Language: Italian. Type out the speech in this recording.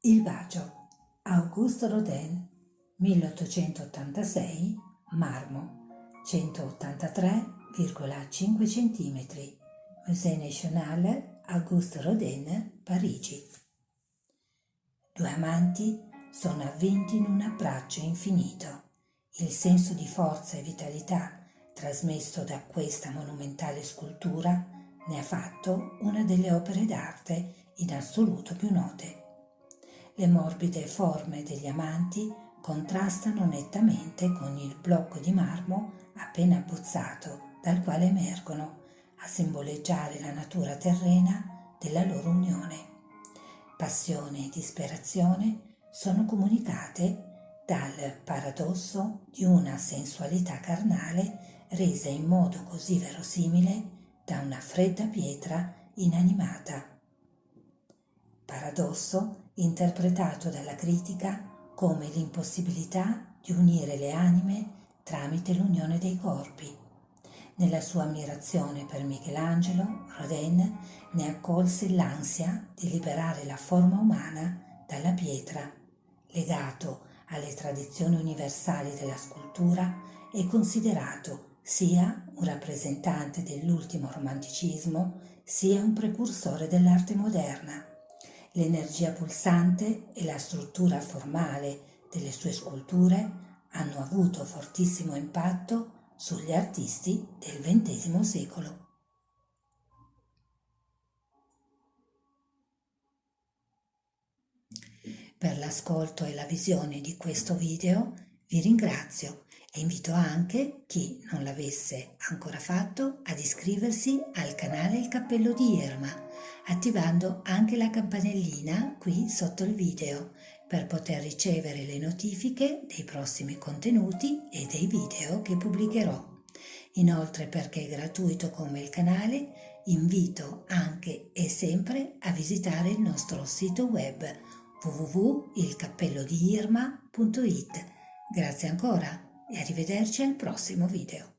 Il bacio, Auguste Rodin, 1886, marmo, 183,5 cm, Musée National Auguste Rodin, Parigi. Due amanti sono avvinti in un abbraccio infinito. Il senso di forza e vitalità trasmesso da questa monumentale scultura ne ha fatto una delle opere d'arte in assoluto più note. Le morbide forme degli amanti contrastano nettamente con il blocco di marmo appena abbozzato dal quale emergono a simboleggiare la natura terrena della loro unione. Passione e disperazione sono comunicate dal paradosso di una sensualità carnale resa in modo così verosimile da una fredda pietra inanimata. Paradosso interpretato dalla critica come l'impossibilità di unire le anime tramite l'unione dei corpi. Nella sua ammirazione per Michelangelo, Rodin ne accolse l'ansia di liberare la forma umana dalla pietra. Legato alle tradizioni universali della scultura, è considerato sia un rappresentante dell'ultimo romanticismo, sia un precursore dell'arte moderna. L'energia pulsante e la struttura formale delle sue sculture hanno avuto fortissimo impatto sugli artisti del XX secolo. Per l'ascolto e la visione di questo video vi ringrazio e invito anche chi non l'avesse ancora fatto ad iscriversi al canale Il Cappello di Irma, attivando anche la campanellina qui sotto il video per poter ricevere le notifiche dei prossimi contenuti e dei video che pubblicherò. Inoltre, perché è gratuito come il canale, invito anche e sempre a visitare il nostro sito web www.ilcappellodiirma.it. Grazie ancora e arrivederci al prossimo video.